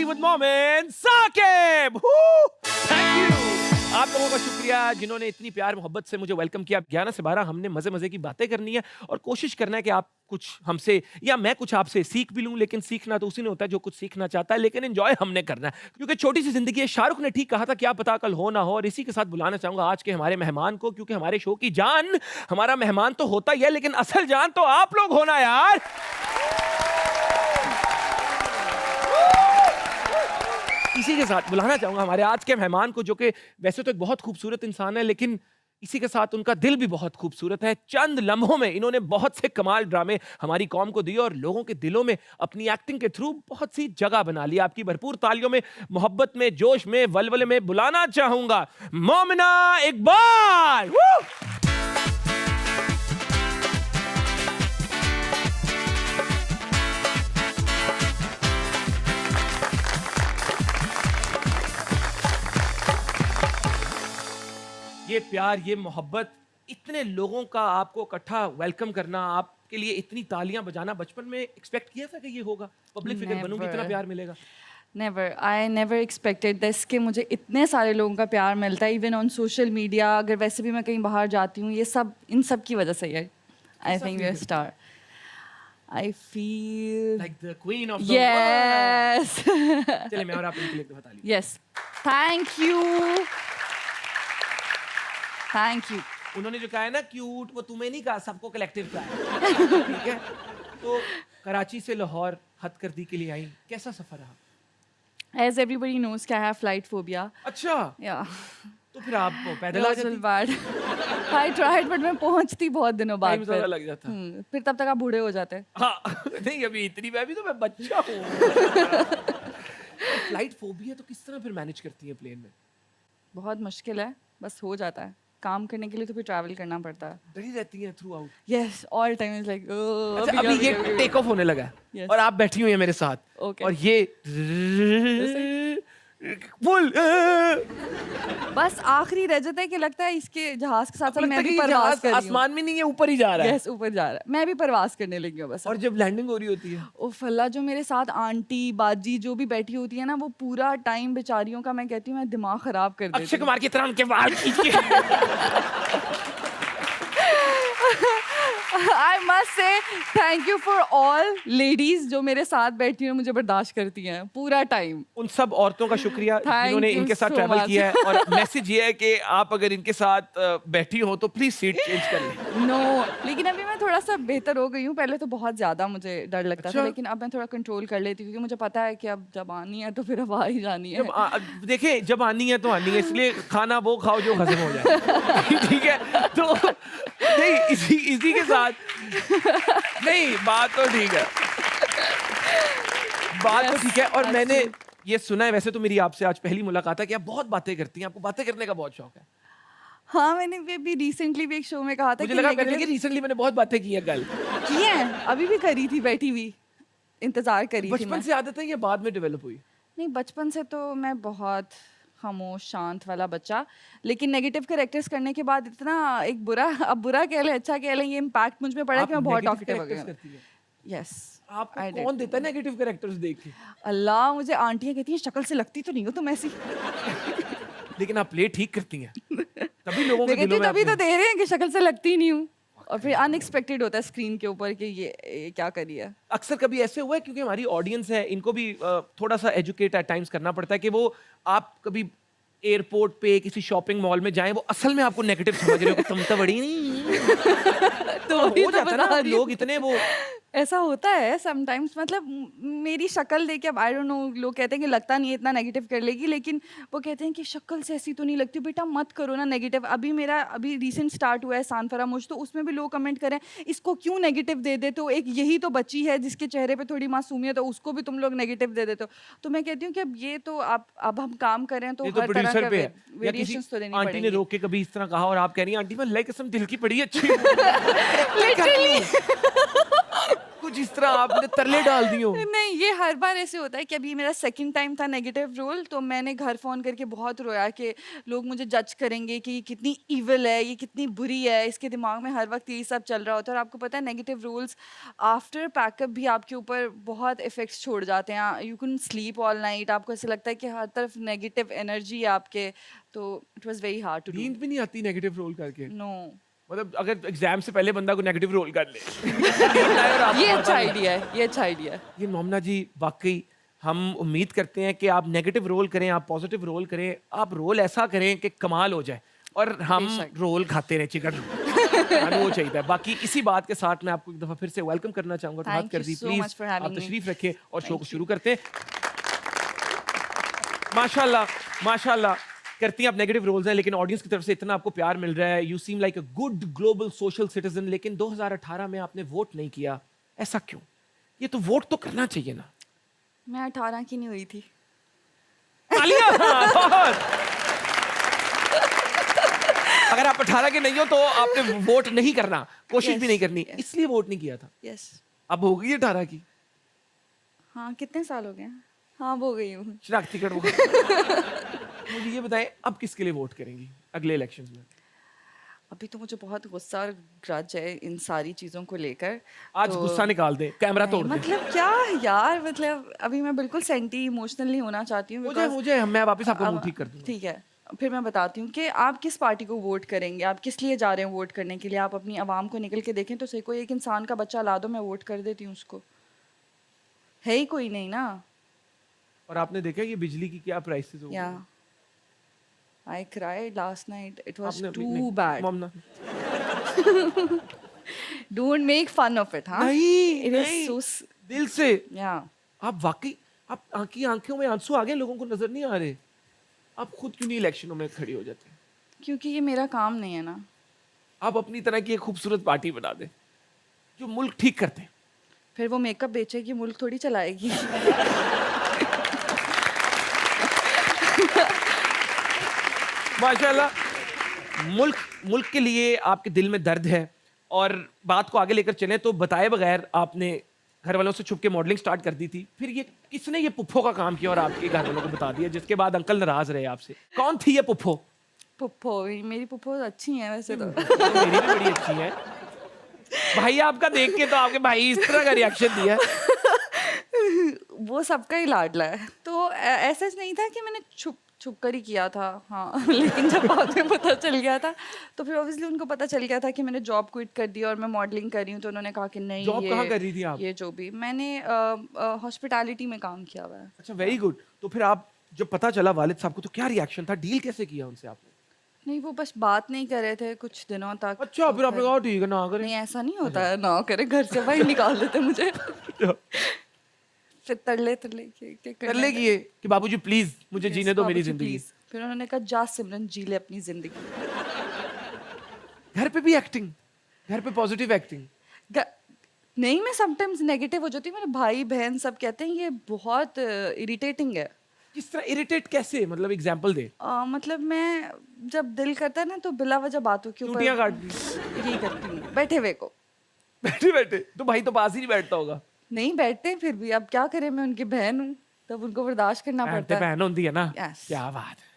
Karachi with Momin Saqib. Thank you आप लोगों का शुक्रिया जिन्होंने इतनी प्यार मोहब्बत से मुझे वेलकम किया। 11 से 12 हमने मजे मजे की बातें करनी है और कोशिश करना है कि आप कुछ हमसे या मैं कुछ आपसे सीख भी लूं, लेकिन सीखना तो उसी ने होता है जो कुछ सीखना चाहता है, लेकिन एंजॉय हमने करना है क्योंकि छोटी सी जिंदगी है। शाहरुख ने ठीक कहा था, क्या पता कल हो ना हो। और इसी के साथ बुलाना चाहूंगा आज के हमारे मेहमान को, क्योंकि हमारे शो की जान हमारा मेहमान तो होता ही है, लेकिन असल जान तो आप लोग होना यार। इसी के साथ बुलाना चाहूंगा हमारे आज के मेहमान को, जो कि वैसे तो एक बहुत खूबसूरत इंसान है, लेकिन इसी के साथ उनका दिल भी बहुत खूबसूरत है। चंद लम्हों में इन्होंने बहुत से कमाल ड्रामे हमारी कौम को दिए और लोगों के दिलों में अपनी एक्टिंग के थ्रू बहुत सी जगह बना ली। आपकी भरपूर तालियों में, मोहब्बत में, जोश में, वलवले में बुलाना चाहूंगा मोमिना इकबाल। ये प्यार, ये मोहब्बत, इतने लोगों का आपको इकट्ठा वेलकम करना, आपके लिए इतनी तालियां बजाना, बचपन में एक्सपेक्ट किया था कि ये होगा, पब्लिक फिगर बनूंगी, इतना प्यार मिलेगा? Never, I never expected this कि मुझे इतने सारे लोगों का प्यार मिलता है, इवन ऑन सोशल मीडिया। अगर वैसे भी मैं कहीं बाहर जाती हूँ, ये सब इन सब की वजह से है। I think we are star. I feel like the queen of the yes. चलिए मैं और आप इनके लिए बता लीजिए। Yes, thank you, thank you. उन्होंने जो कहा है ना क्यूट, वो तुम्हें नहीं कहा, सबको कलेक्टिव कहा है। ठीक है, तो कराची से लाहौर हथकरघी के लिए आई, कैसा सफर रहा? As everybody knows कि I have flight phobia. अच्छा, Yeah. तो फिर आप पैदल आ It was जाती? bad. I tried but मैं पहुंचती बहुत दिनों बाद। टाइम ज़्यादा लग जाता। फिर तब तक आप बूढ़े हो जाते हैं। हाँ नहीं, अभी इतनी मैं भी तो मैं बच्चा हूँ। फ्लाइट फोबिया तो किस तरह फिर मैनेज करती है प्लेन में? बहुत मुश्किल है, बस हो जाता है। काम करने के लिए तो फिर ट्रैवल करना पड़ता है। डरी रहती है through out? Yes, all time is like अच्छा, अभी ये टेक ऑफ होने लगा है Yes. और आप बैठी हुई हैं मेरे साथ। Okay. और ये फुल बस आखिरी रह जाता है कि लगता है इसके जहाज के साथ साथ मैं भी ये परवाज जहाज कर रही हूँ। आसमान में नहीं है, ऊपर ही जा रहा है। Yes, ऊपर जा रहा है। मैं भी परवाज करने लगी हूँ बस। और जब लैंडिंग हो रही होती है, उफ अल्लाह, जो मेरे साथ आंटी बाजी जो भी बैठी होती है ना, वो पूरा टाइम बेचारियों का मैं कहती हूँ मैं दिमाग खराब कर देती अक्षय हूँ। कुमार की तरह उनके बाल खींच के I must say thank you for all ladies जो मेरे साथ बैठी हैं, मुझे बर्दाश्त करती हैं पूरा टाइम। उन सब औरतों का शुक्रिया Thank जिन्होंने you इनके साथ so ट्रैवल much. किया है। और मैसेज ये है कि आप अगर इनके साथ बैठी हो तो प्लीज सीट चेंज कर लें। नो, लेकिन अभी मैं थोड़ा सा बेहतर हो गई हूँ। पहले तो बहुत ज्यादा मुझे डर लगता अच्छा? था, लेकिन अब मैं थोड़ा कंट्रोल कर लेती हूँ क्योंकि मुझे पता है कि अब जब आनी है तो फिर अब आ ही जानी है। देखें, जब आनी है तो आनी है, इसलिए खाना वो खाओ जो हजम हो जाए। ठीक है, तो नहीं इसी के साथ नहीं, बात तो ठीक है, बात तो ठीक है। और मैंने ये सुना है, वैसे तो मेरी आपसे आज पहली मुलाकात है, कि आप बहुत बातें करती हैं, आपको बातें करने का बहुत शौक है। हाँ, मैंने भी रिसेंटली भी एक शो में कहा था मुझे कि लगा कहने कि रिसेंटली मैंने बहुत बातें की हैं कल। की हैं, अभी भी करी थी, बैठी हुई इंतजार करी थी बचपन मैं। से आदत है या बाद में डेवलप हुई? नहीं, बचपन से तो मैं बहुत खामोश शांत वाला बच्चा, लेकिन नेगेटिव कैरेक्टर्स करने के बाद इतना एक बुरा, अब बुरा कह ले अच्छा कह ले, ये इम्पैक्ट मुझ में पड़ा कि मैं बहुत टॉकटिव हो गई। यस, आपको कौन देता है नेगेटिव कैरेक्टर्स देख के? अल्लाह, मुझे आंटियां कहती हैं शक्ल से लगती तो नहीं हो तुम ऐसी। लेकिन आप प्ले ठीक करती हैं, तभी लोगों के मैं कहती दिलों हूँ में तभी तो आपने- दे रहे हैं कि शक्ल से लगती नहीं हूँ, और फिर अनएक्सपेक्टेड होता है स्क्रीन के ऊपर कि ये क्या करी है। अक्सर कभी ऐसे हुआ है, क्योंकि हमारी ऑडियंस है, इनको भी थोड़ा सा एजुकेट एट टाइम्स करना पड़ता है, कि वो आप कभी एयरपोर्ट पे किसी शॉपिंग मॉल में जाएं, वो असल में आपको नेगेटिव समझ रहे हो कि तुम तो बड़ी नहीं। तो हो जाता है ना, लोग इतने वो ऐसा होता है समटाइम्स, मतलब मेरी शक्ल देख के, अब आई डोंट नो, लोग कहते हैं कि लगता नहीं है इतना नेगेटिव कर लेगी, लेकिन वो कहते हैं कि शक्ल से ऐसी तो नहीं लगती। बेटा मत करो ना नेगेटिव। अभी रिसेंट स्टार्ट हुआ है सान फरामोश, तो उसमें भी लोग कमेंट करें इसको क्यों नेगेटिव दे देते हो, एक यही तो बच्ची है जिसके चेहरे पे थोड़ी मासूमियत है, उसको भी तुम लोग नेगेटिव दे देते हो। तो मैं कहती हूँ कि अब ये तो अब हम काम कर रहे हैं, तो ये तो हर तरह प्रोड्यूसर का पे है, या किसी वेरिएशंस तो देनी आंटी ने पड़ेंगी। रोक के कभी इस तरह कहा और आप कह रही हैं आंटी मैं लाइक कसम दिल की पड़ी अच्छी हूँ। लिटरली कुछ जिस तरह आपने तरले डाल दिए हो। नहीं, ये हर बार ऐसे होता है कि अभी मेरा सेकंड टाइम था नेगेटिव रोल, तो मैंने घर फ़ोन करके बहुत रोया कि लोग मुझे जज करेंगे कि ये कितनी इविल है, ये कितनी बुरी है, इसके दिमाग में हर वक़्त यही सब चल रहा होता है। और आपको पता है नेगेटिव रोल्स आफ्टर पैकअप भी आपके ऊपर बहुत इफ़ेक्ट्स छोड़ जाते हैं। You can sleep all night, आपको ऐसा लगता है कि हर तरफ नेगेटिव एनर्जी है आपके, तो it was very hard to do. नींद भी नहीं आती नेगेटिव रोल करके? नो, मतलब अगर एग्जाम से पहले बंदा को नेगेटिव रोल कर ले नींद आए और आपको ये पता अच्छा नहीं। आइडिया है, ये अच्छा आइडिया है। ये मोमना जी वाकई हम उम्मीद करते हैं कि आप नेगेटिव रोल करें, आप पॉजिटिव रोल करें, आप रोल ऐसा करें कि कमाल हो जाए और हम बेशक। रोल खाते रहे चिकन। हमें वो चाहिए। बाकी इसी बात के साथ मैं आपको एक दफा फिर से वेलकम करना चाहूंगा। तो बात Thank कर you the so please, much for having आप me. तशरीफ रखें और शो Thank को you. शुरू करते हैं। माशाल्लाह माशाल्लाह करती हैं आप नेगेटिव रोल्स हैं, लेकिन ऑडियंस की तरफ से इतना आपको प्यार मिल रहा है। You seem like a good global social citizen. लेकिन 2018 में आपने वोट नहीं किया, ऐसा क्यों? ये तो वोट तो करना चाहिए ना। मैं 18 की नहीं हुई थी। तालियां! बहुत। अगर आप 18 के नहीं हो तो आपने वोट नहीं करना, कोशिश Yes, भी नहीं करनी, yes. इसलिए वोट नहीं किया था। यस। अब हो गई 18 की हाँ, कितने साल हो गए? हाँ, वो गई हूँ। शनाख्ती कार्ड हो गई। मुझे ये बताएं अब किसके लिए वोट करेंगी अगले इलेक्शंस में? अभी तो मुझे बहुत गुस्सा और ग्रज है इन सारी चीज़ों को लेकर। आज तो गुस्सा निकाल दें, कैमरा नहीं, तोड़ दें। मतलब क्या यार, मतलब अभी मैं बिल्कुल सेंटी इमोशनल नहीं होना चाहती हूँ मुझे because मुझे मैं वापस आपका मुंह अब- ठीक कर दूंगा। ठीक है, फिर मैं बताती हूँ कि आप किस पार्टी को वोट करेंगे, आप किस लिए जा रहे हैं वोट करने के लिए। आप अपनी आवाम को निकल के देखें तो सही, कोई एक इंसान का बच्चा ला दो, मैं वोट कर देती हूँ उसको। है ही कोई नहीं ना। और आपने देखा ये बिजली की क्या प्राइसेस हो गई? या I cried last night, it was आपने too bad. Momna don't make fun of it. हाँ, नहीं इट इज नहीं, सो दिल से या आप वाकई आप की आंखों में आंसू आ गए, लोगों को नजर नहीं आ रहे। आप खुद क्यों नहीं इलेक्शनों में खड़ी हो जाते? क्योंकि ये मेरा काम नहीं है ना। आप अपनी तरह की एक खूबसूरत पार्टी बना दें जो मुल्क ठीक करते हैं। फिर वो मेकअप बेचेगी, मुल्क थोड़ी चलाएगी। माशाल्लाह मुल्क मुल्क के लिए आपके दिल में दर्द है। और बात को आगे लेकर चलें तो बताए बगैर आपने घर वालों से छुप के मॉडलिंग स्टार्ट कर दी थी। फिर ये किसने ये पुप्पो का काम किया और आपके घर वालों को बता दिया, जिसके बाद अंकल नाराज रहे आपसे? कौन थी ये पुप्पो? पुप्पो, मेरी पुप्पो अच्छी हैं वैसे तो। मेरी भी बड़ी अच्छी है। भाई आपका देख के तो आपके भाई इस तरह का रिएक्शन दिया। वो सबका ही लाडला है, तो ऐसा नहीं था कि मैंने छुप छुप कर ही किया था। हाँ, लेकिन जब बाद में पता चल गया था तो फिर ऑब्वियसली उनको पता चल गया था कि मैंने जॉब क्विट कर दी और मैं मॉडलिंग कर रही हूँ, तो उन्होंने कहा कि नहीं, जॉब कहाँ कर रही थी आप? ये जो भी मैंने हॉस्पिटैलिटी में काम किया हुआ है। अच्छा, वेरी गुड। तो फिर आप जब पता चला वालिद साहब को तो क्या रिएक्शन था? डील कैसे किया उनसे आपने? नहीं, वो बस बात नहीं कर रहे थे कुछ दिनों तक। अच्छा, तो फिर आपने कहा ठीक है ना करें। नहीं, ऐसा नहीं होता है, ना करे, घर से बाहर निकाल देते मुझे। फिर तरले तरले के कर लेगी ये कि बाबूजी प्लीज मुझे जीने दो मेरी जिंदगी। फिर उन्होंने कहा जा सिमरन, जी ले अपनी जिंदगी। घर पे भी एक्टिंग, घर पे पॉजिटिव एक्टिंग। नहीं, मैं समटाइम्स नेगेटिव हो जाती हूँ। मेरे भाई बहन सब कहते हैं ये बहुत इरिटेटिंग है। किस तरह इरिटेट? कैसे, मतलब एग्जांपल दे। मतलब मैं जब दिल करता है ना तो बिला वजह बातों के ऊपर चूटियां काट दी यही करती हूँ, बैठे हुए को। बैठे बैठे तो भाई तो पास ही नहीं बैठता होगा। नहीं बैठते, फिर भी अब क्या करें, मैं उनकी बहन हूँ, तब उनको बर्दाश्त करना बहन पड़ता है। बहन होती है ना। Yes. क्या बात है।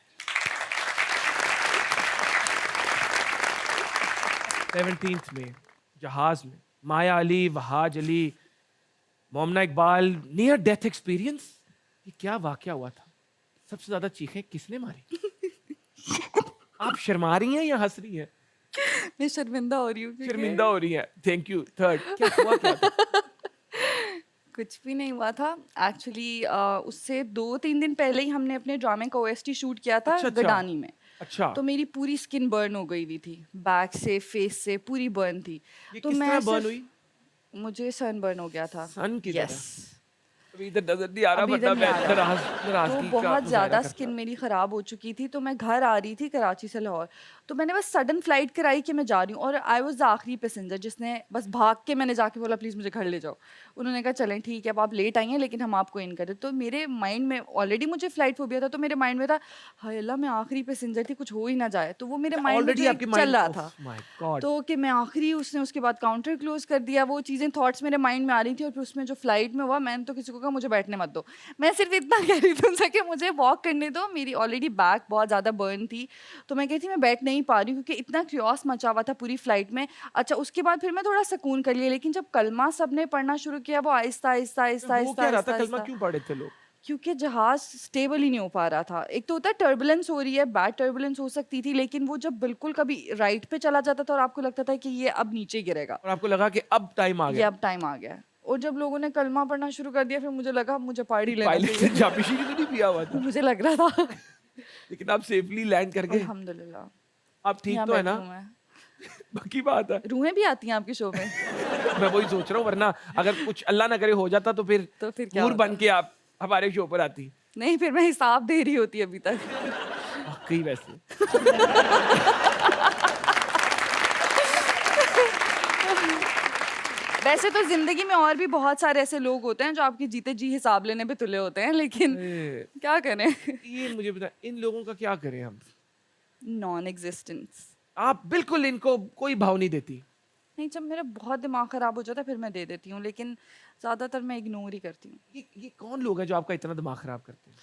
17th में जहाज में माया Ali, Wahaj Ali, मोमना Iqbal, near death experience. ये क्या वाकया हुआ था? सबसे ज्यादा चीखें किसने मारी? आप शर्मा रही हैं या हंस रही हैं? मैं शर्मिंदा हो रही हूँ शर्मिंदा हो रही हैं। Thank you. थर्ड क्या हुआ? क्या था? कुछ भी नहीं हुआ था एक्चुअली। उससे 2-3 दिन पहले ही हमने अपने ड्रामे का ओएसटी शूट किया था अच्छा, अच्छा। गडानी में। अच्छा, तो मेरी पूरी स्किन बर्न हो गई हुई थी, बैक से फेस से पूरी बर्न थी। ये तो किस मैं तरह बर्न सिर्फ- हुई? मुझे सन बर्न हो गया था। सन की यस, तरह? अभी इधर नजर नहीं आ रहा, अभी वरना इधर नहीं मैं आ रहा। नाराजगी तो का बहुत मुजाहरा ज़्यादा करता। स्किन मेरी ख़राब हो चुकी थी, तो मैं घर आ रही थी कराची से लाहौर। तो मैंने बस सडन फ्लाइट कराई कि मैं जा रही हूँ, और आई वाज़ द आखिरी पैसेंजर जिसने बस भाग के, मैंने जाके बोला प्लीज़ मुझे घर ले जाओ। उन्होंने कहा चलें ठीक है, अब आप लेट आई हैं लेकिन हम आपको इन कर दें। तो मेरे माइंड में ऑलरेडी मुझे फ़्लाइट फ़ोबिया था, तो मेरे माइंड में था हाय अल्लाह मैं आखिरी पैसेंजर थी, कुछ हो ही ना जाए। तो वो मेरे अच्छा, माइंड में जो ऑलरेडी एक आपके चल माइंड, रहा ओह था। My God. तो कि मैं आखिरी, उसने उसके बाद काउंटर क्लोज कर दिया, वो चीज़ें थॉट्स मेरे माइंड में आ रही थी। और फिर उसमें जो फ्लाइट में हुआ, मैंने तो किसी को कहा मुझे बैठने मत दो, मैं सिर्फ इतना कह रही थी उनसे कि मुझे वॉक करने दो, मेरी ऑलरेडी बैक बहुत ज़्यादा बर्न थी। तो मैं कहती मैं बैठ नहीं पा रही हूँ क्योंकि इतना क्रियोस मचा हुआ था पूरी फ्लाइट में। अच्छा उसके बाद फिर मैं थोड़ा सुकून कर लिया, लेकिन जब कलमा सबने पढ़ना शुरू किया, वो आहिस्ता आहिस्ता आहिस्ता हो आहिस्ता क्या रहा था? आहिस्ता कलमा आहिस्ता, क्यों पढ़े थे लोग? क्योंकि जहाज स्टेबल ही नहीं हो पा रहा था। एक तो होता है टर्बुलेंस हो रही है, बैड टर्बुलेंस हो सकती थी, लेकिन वो जब बिल्कुल कभी राइट पे चला जाता था और आपको लगता था कि ये अब नीचे गिरेगा, और आपको लगा कि अब टाइम आ ये गया? अब टाइम आ गया है। और जब लोगों ने कलमा पढ़ना शुरू कर दिया, फिर मुझे लगा मुझे पढ़ ही लेना पायलट ने चाहिए। जाबिशी तो नहीं पिया हुआ था? मुझे लग रहा था। लेकिन आप सेफली लैंड कर गए। अल्हम्दुलिल्लाह। आप ठीक यहाँ तो है बैठी ना? हूँ मैं। पक्की बात है। रूहें भी आती हैं आपके शो में? मैं वही सोच रहा हूँ, वरना अगर कुछ अल्लाह ना करे हो जाता तो फिर तो फिर क्या हूर होता? बन के आप हमारे शो पर आती। नहीं, फिर मैं हिसाब दे रही होती अभी तक। वाकई वैसे। वैसे तो ज़िंदगी में और भी बहुत सारे ऐसे लोग होते हैं जो आपके जीते जी हिसाब लेने पे तुले होते हैं, लेकिन अरे, क्या करें? ये मुझे बता, इन लोगों का क्या करें हम? Non existence. आप बिल्कुल इनको कोई भाव नहीं देती। नहीं, जब मेरा बहुत दिमाग खराब हो जाता है फिर मैं दे देती हूँ, लेकिन ज़्यादातर मैं इग्नोर ही करती हूँ। ये कौन लोग हैं जो आपका इतना दिमाग खराब करते हैं?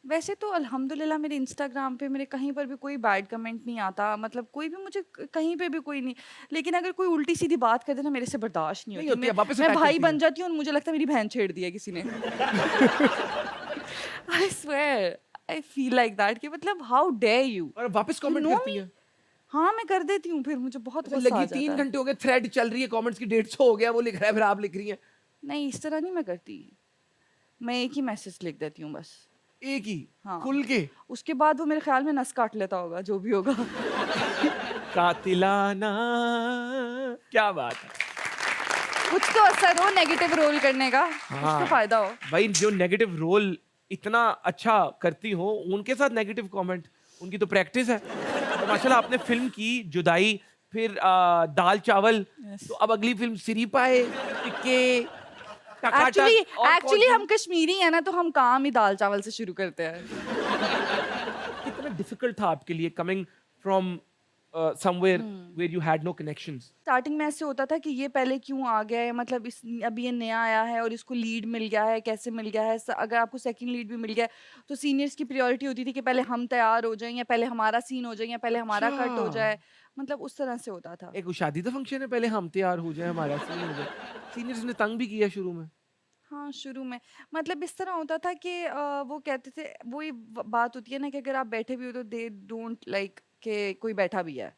वैसे तो अल्हम्दुलिल्लाह मेरे इंस्टाग्राम पे मेरे कहीं पर भी कोई बैड कमेंट नहीं आता, मतलब कोई भी मुझे कहीं पे भी कोई नहीं। लेकिन अगर कोई उल्टी सीधी बात कर दे ना, मेरे से बर्दाश्त नहीं नहीं होती। होती है, वापस मैं अटैक भाई करती बन है। जाती हूँ और मुझे लगता है मेरी बहन छेड़ दी है किसी ने। I swear, I feel like that कि मतलब हाउ डेयर यू, और वापस यू कमेंट नो करती मी। हैं। हाँ मैं कर देती हूँ, फिर मुझे बहुत अच्छा, गुस्सा आ लगी जाता 3 है। घंटे हो गए, थ्रेड चल रही है, कमेंट्स की 150 हो गया, वो लिख रहा है, फिर आप लिख रही हैं। नहीं इस तरह नहीं मैं करती, मैं एक ही मैसेज लिख देती हूँ बस। एक ही हाँ, खुल के। उसके बाद वो मेरे ख्याल में नस काट लेता होगा, जो भी होगा। कातिलाना, क्या बात है। कुछ तो असर हो नेगेटिव रोल करने का, कुछ तो फायदा हो। भाई जो नेगेटिव रोल इतना अच्छा करती हो, उनके साथ नेगेटिव कमेंट, उनकी तो प्रैक्टिस है। तो माशाल्लाह आपने फिल्म की जुदाई, फिर दाल चावल, Yes. तो अब अगली फिल्म सिरीपाए, टिक्के, टकाटक एक्चुअली और एक्चुअली कौन हम कश्मीरी हैं ना, तो हम काम ही दाल चावल से शुरू करते हैं। सी? कितना डिफिकल्ट था आपके लिए coming from somewhere where you had no connections? Starting में ऐसे होता था कि ये पहले क्यों आ गया है, मतलब इस अभी ये नया आया है और इसको लीड मिल गया है, कैसे मिल गया है। अगर आपको सेकंड लीड भी मिल गया है तो सीनियर्स की प्रायोरिटी होती थी कि पहले हम तैयार हो जाएं, या पहले हमारा सीन हो जाए, या पहले हमारा कट हो अच्छा, जाए। मतलब उस तरह से होता था। एक वो शादी का फंक्शन है, पहले हम तैयार हो जाए, हमारा सीन हो जाए। सीनियर्स ने तंग भी किया शुरू में। हाँ, शुरू में मतलब इस तरह होता था कि वो कहते थे, वही बात होती है ना कि अगर आप बैठे भी हो तो दे डोंट लाइक कि कोई बैठा भी है,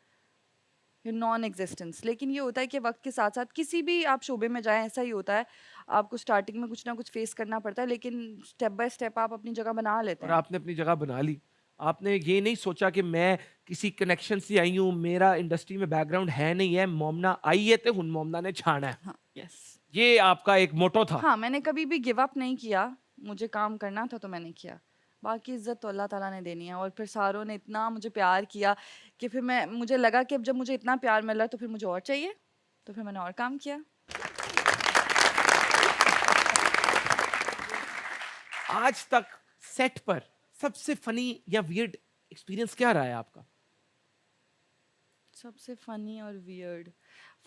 नॉन एग्जिस्टेंस। लेकिन ये होता है कि वक्त के साथ साथ किसी भी आप शोबे में जाएं, ऐसा ही होता है। आपको स्टार्टिंग में कुछ ना कुछ फेस करना पड़ता है, लेकिन स्टेप बाय स्टेप आप अपनी जगह बना लेते और हैं। आपने अपनी जगह बना ली। आपने ये नहीं सोचा कि मैं किसी कनेक्शन से आई हूँ, मेरा इंडस्ट्री में बैकग्राउंड है नहीं है, मोमना आई है तो हुन मोमना ने छाना है। हाँ, यस। ये आपका एक मोटो था। हाँ, मैंने कभी भी गिव अप नहीं किया, मुझे काम करना था तो मैंने किया। बाकी इज्जत तो अल्लाह ताला ने देनी है। और फिर सारों ने इतना मुझे प्यार किया कि फिर मुझे लगा कि अब जब मुझे इतना प्यार मिल रहा है तो फिर मुझे और चाहिए, तो फिर मैंने और काम किया। आज तक सेट पर सबसे फनी या वियर्ड एक्सपीरियंस क्या रहा है आपका? सबसे फनी और वियर्ड,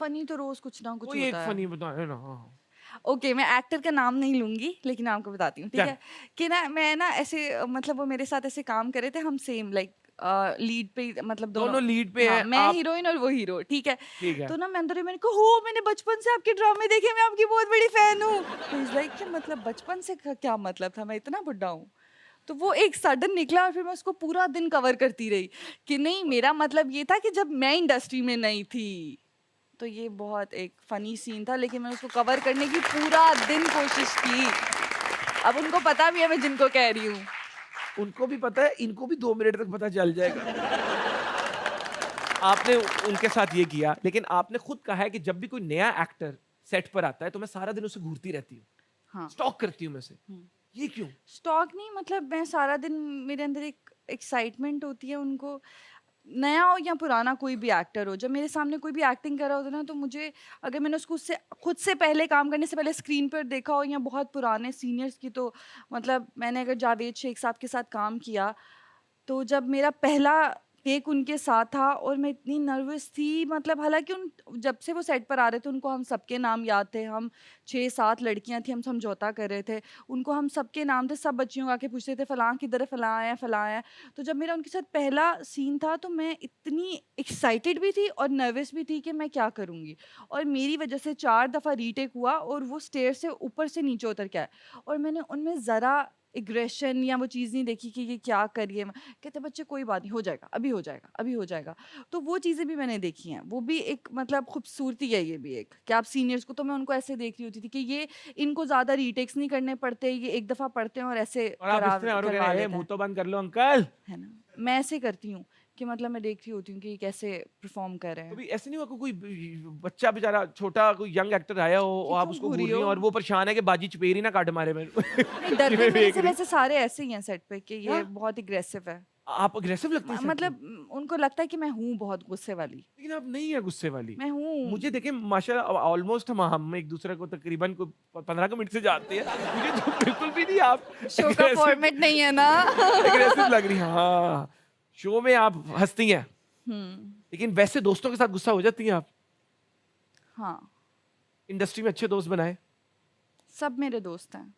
फनी तो रोज कुछ ना कुछ कोई एक होता है। फनी बताए ना। हाँ। ओके, मैं एक्टर का नाम नहीं लूंगी, लेकिन आपको बताती हूँ, ठीक क्या? है? कि ना मैं ना ऐसे मतलब वो मेरे साथ ऐसे काम करे थे, हम सेम लाइक लीड पे मतलब दोनों। दोनों लीड पे हाँ, हैं मैं आप। हीरोइन और वो हीरो, ठीक है? ठीक है। तो ना मैं अंदर ही मैंने कहा हो मैंने बचपन से आपके ड्रामे देखे, मैं आपकी बहुत बड़ी फैन हूँ। तो इज लाइक कि मतलब बचपन से का क्या मतलब था, मैं इतना बुड्ढा हूँ? तो वो एक सडन निकला और फिर मैं उसको पूरा दिन कवर करती रही कि नहीं मेरा मतलब ये था कि जब मैं इंडस्ट्री में नहीं थी। तो ये बहुत एक फनी सीन था, लेकिन मैंने उसको कवर करने की पूरा दिन कोशिश की। अब उनको पता भी है मैं जिनको कह रही हूँ। उनको भी पता है, इनको भी 2 मिनट तक पता चल जाएगा। आपने उनके साथ ये किया, लेकिन आपने खुद कहा है कि जब भी कोई नया एक्टर सेट पर आता है तो मैं सारा दिन उसे घूरती रहती हूँ। हाँ। स्टॉक करती हूँ मैं से, ये क्यों? स्टॉक नहीं, मतलब मैं सारा दिन, मेरे अंदर एक एक्साइटमेंट होती है उनको, नया हो या पुराना कोई भी एक्टर हो, जब मेरे सामने कोई भी एक्टिंग कर रहा होता है ना, तो मुझे, अगर मैंने उसको उससे खुद से पहले काम करने से पहले स्क्रीन पर देखा हो या बहुत पुराने सीनियर्स की, तो मतलब मैंने अगर जावेद शेख साहब के साथ काम किया, तो जब मेरा पहला टेक उनके साथ था और मैं इतनी नर्वस थी, मतलब हालांकि उन, जब से वो सेट पर आ रहे थे उनको हम सबके नाम याद थे, हम 6-7 लड़कियां थी, हम समझौता कर रहे थे, उनको हम सबके नाम थे, सब बच्चियों को आके पूछते थे फलां किधर है, फलां आया, फलां आया। तो जब मेरा उनके साथ पहला सीन था, तो मैं इतनी एक्साइटेड भी थी और नर्वस भी थी कि मैं क्या करूँगी, और मेरी वजह से 4 दफ़ा रीटेक हुआ और वो स्टेयर से ऊपर से नीचे उतर के आए, और मैंने उनमें ज़रा एग्रेशन या वो चीज़ नहीं देखी कि ये क्या कर रही है। कहते बच्चे कोई बात नहीं, हो जाएगा, अभी हो जाएगा, अभी हो जाएगा। तो वो चीज़ें भी मैंने देखी हैं। वो भी एक मतलब खूबसूरती है ये भी एक, कि आप सीनियर्स को, तो मैं उनको ऐसे देख रही होती थी कि ये, इनको ज़्यादा रीटेक्स नहीं करने पड़ते, ये एक दफ़ा पढ़ते हैं और ऐसे और आप इतने और कह करवा रहे हैं, लेते मुंह हैं। तो बंद कर लो अंकल। है ना? मैं ऐसे करती हूँ कि मतलब मैं देख रही होती हूँ कि ये कैसे परफ़ॉर्म कर रहे हैं। कभी ऐसे नहीं हुआ कि कोई बच्चा बेचारा छोटा कोई यंग एक्टर आया हो कि और आप तुम उसको घूर घूरी रही हो? हो और वो परेशान है कि बाजी चपेरी ना काट मारे मैं नहीं, कि डरते मैं मेरे देख से रही। वैसे सारे ऐसे ही हैं सेट पे कि ये हाँ, बहुत एग्रेसिव है। आप अग्रेसिव लगती हैं सेट पे, मतलब उनको लगता है कि मैं हूँ बहुत गुस्से वाली। लेकिन आप नहीं है गुस्से वाली। मैं हूँ। मुझे देखिए माशाल्लाह ऑलमोस्ट हम एक दूसरे को तकरीबन को 15 मिनट से जानते हैं, मुझे तो बिल्कुल भी नहीं आप शो का एग्रेसिव फॉर्मेट नहीं है ना। एग्रेसिव लग रही हैं। हाँ, शो में आप हंसती हैं, हुँ, लेकिन वैसे दोस्तों के साथ गुस्सा हो जाती हैं आप? हाँ, इंडस्ट्री में अच्छे दोस्त बनाए? सब मेरे दोस्त हैं।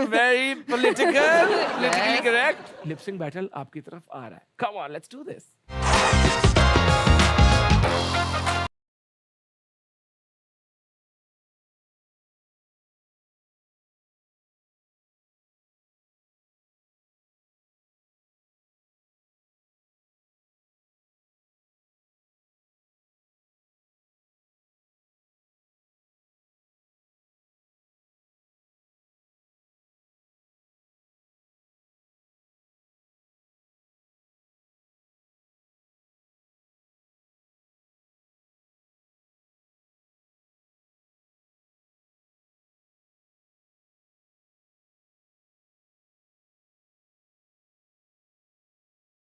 Very political, politically yes. Correct. Lip sync battle आपकी तरफ आ रहा है, come on let's do this.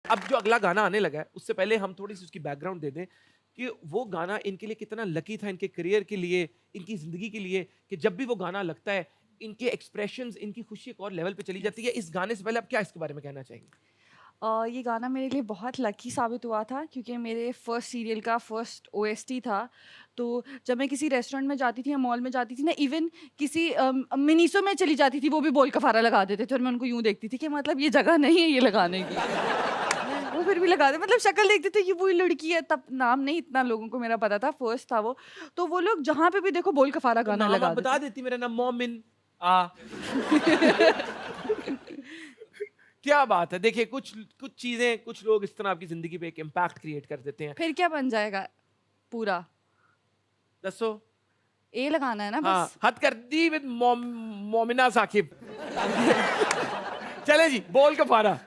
अब जो अगला गाना आने लगा है, उससे पहले हम थोड़ी-सी उसकी बैकग्राउंड दे दें कि वो गाना इनके लिए कितना लकी था, इनके करियर के लिए, इनकी ज़िंदगी के लिए, कि जब भी वो गाना लगता है, इनके एक्सप्रेशंस, इनकी खुशी एक और लेवल पे चली जाती है। यस। इस गाने से पहले आप क्या इसके बारे में कहना चाहेंगे? ये गाना मेरे लिए बहुत लकी साबित हुआ था, क्योंकि मेरे फर्स्ट सीरियल का फर्स्ट ओएसटी था। तो जब मैं किसी रेस्टोरेंट में जाती थी या मॉल में जाती थी ना, इवन किसी मिनीसो में चली जाती थी, वो भी बोल का फारा लगा देते थे और मैं उनको यूँ देखती थी कि मतलब ये जगह नहीं है ये लगाने की। वो फिर भी लगा दे, मतलब शक्ल देखते थे, ये वही लड़की है, तब नाम नहीं इतना लोगों को मेरा पता था, फर्स्ट था वो। तो वो लोग जहाँ पे भी देखो बोल का फारा तो गाना नाम आप लगा बता देते। देती, मेरा नाम मोमिन क्या बात है! देखिए कुछ कुछ चीज़ें, कुछ लोग इस तरह आपकी ज़िंदगी पे एक इम्पैक्ट क्रिएट कर देते हैं। फिर क्या बन जाएगा पूरा? दसो? ए लगाना है ना बस। हाँ, हद कर दी विद मोमिना साकिब। चलें जी, बोल का फारा।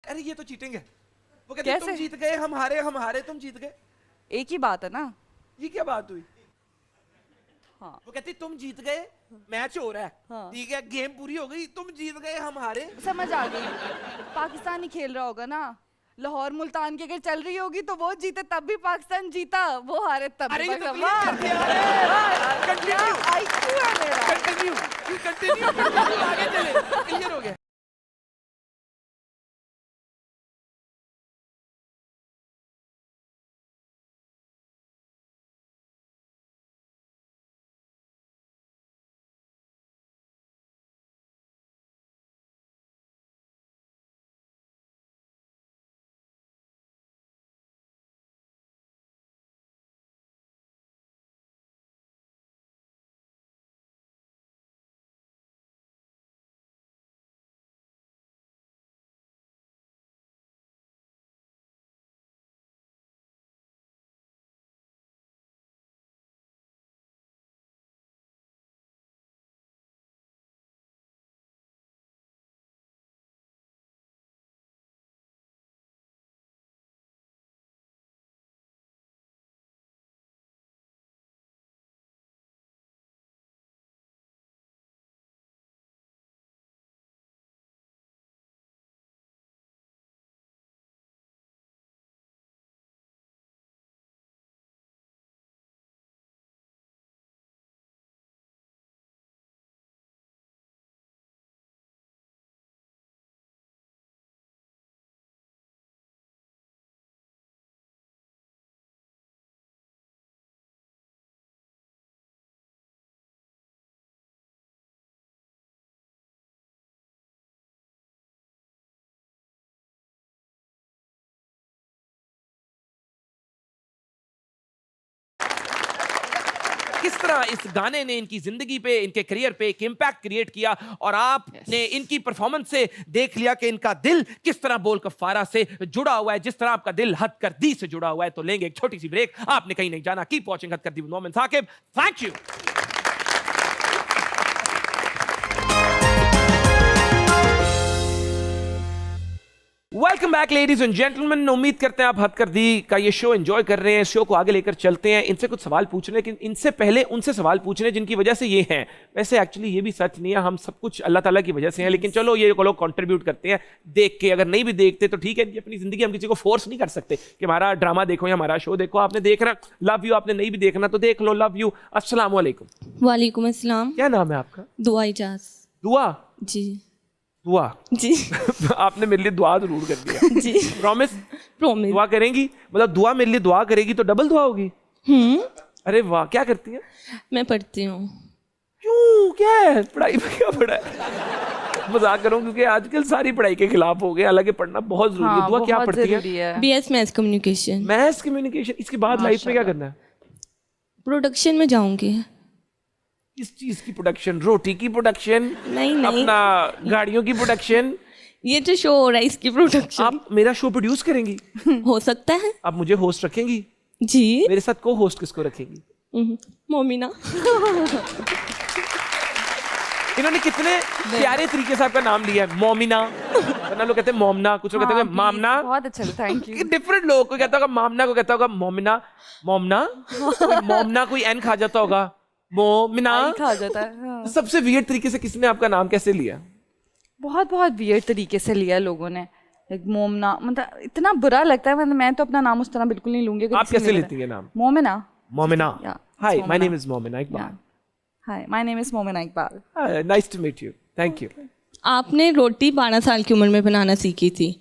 अरे ये तो चीटिंग है। वो कहते तुम कैसे? जीत गए, हम हारे तुम जीत गए। एक ही बात है ना। ये क्या बात हुई? हाँ। वो कहती तुम जीत गए, मैच हो रहा है, हाँ। ठीक है, गेम पूरी हो गई, तुम जीत गए हम हारे। समझ आ गई। पाकिस्तान ही खेल रहा होगा ना, लाहौर मुल्तान की अगर चल रही होगी तो वो जीते तब भी पाकिस्तान जीता, वो हारे तब अरे भी ये तो पाकिस्तान। clear कर दिया। कंटिन्यू IQ है मेरा। कंटिन्यू आगे चले, क्लियर हो गया। किस तरह इस गाने ने इनकी जिंदगी पे, इनके करियर पे एक इम्पैक्ट क्रिएट किया, और आपने इनकी परफॉर्मेंस से देख लिया कि इनका दिल किस तरह बोल कफारा से जुड़ा हुआ है, जिस तरह आपका दिल हद कर दी से जुड़ा हुआ है। तो लेंगे एक छोटी सी ब्रेक, आपने कहीं नहीं जाना। कीप वॉचिंग हद कर दी with Momin Saqib. Thank you. Welcome back ladies and gentleman. उम्मीद करते हैं आप हद कर दी का ये शो एंजॉय कर रहे हैं। शो को आगे लेकर चलते हैं। इनसे कुछ सवाल पूछने, लेकिन इनसे पहले उनसे सवाल पूछने जिनकी वजह से ये हैं। वैसे एक्चुअली ये भी सच नहीं है, हम सब कुछ अल्लाह ताला की वजह से हैं, लेकिन चलो ये लोग कंट्रीब्यूट करते हैं देख के। अगर नहीं भी देखते तो ठीक है, अपनी जिंदगी हम किसी को फोर्स नहीं कर सकते कि हमारा ड्रामा देखो या हमारा शो देखो। आपने देखना, लव यू। आपने नहीं भी देखना तो देख लो, लव यू। अस्सलाम वालेकुम। वालेकुम अस्सलाम। क्या नाम है आपका? दुआ इजाज। दुआ? जी दुआ जी। आपने मेरे लिए दुआ जरूर कर दिया। जी प्रॉमिस? प्रॉमिस। दुआ करेंगी? मतलब दुआ मेरे लिए दुआ करेगी तो डबल दुआ होगी? अरे वाह, क्या करती है? मैं पढ़ती हूँ। क्यों, क्या है पढ़ाई में, क्या पढ़ा है? मजाक करूं क्योंकि आजकल सारी पढ़ाई के खिलाफ हो गए, हालांकि पढ़ना बहुत जरूरी है। हाँ, दुआ क्या बहुत पढ़ती है? जरूरी है। BS maths communication. Maths communication. इसके बाद लाइफ में क्या करना है? प्रोडक्शन में जाऊंगी। किस चीज की प्रोडक्शन? रोटी की प्रोडक्शन? नहीं नहीं, अपना गाड़ियों की प्रोडक्शन? ये जो शो हो रहा है इसकी प्रोडक्शन। आप मेरा शो प्रोड्यूस करेंगी? हो सकता है। आप मुझे होस्ट रखेंगी? जी। मेरे साथ को होस्ट किसको रखेंगी? मोमिना। इन्होंने कितने प्यारे तरीके से आपका नाम लिया है, मोमिना। वरना लोग कहते हैं मोमना, कुछ लोग कहते हैं मामना। बहुत अच्छा, थैंक यू। डिफरेंट लोग, कोई कहता होगा मामना, कोई कहता होगा मोमिना। मोमना, मोमना कोई एन खा जाता होगा, मोमिना खा जाता है। हाँ। सबसे वियर्ड तरीके से किसने आपका नाम कैसे लिया? बहुत बहुत वियर्ड तरीके से लिया लोगों ने। एक मोमना, मतलब इतना बुरा लगता है। मतलब मैं तो अपना नाम उस तरह बिल्कुल नहीं लूंगी। आप कैसे लेती हैं नाम? Momina. Momina. Yeah, hi, it's my name Momina. Is Momina Iqbal. Hi, my name is Momina Iqbal. Nice to meet you. Thank you. आपने रोटी 12 साल की उम्र में बनाना सीखी थी,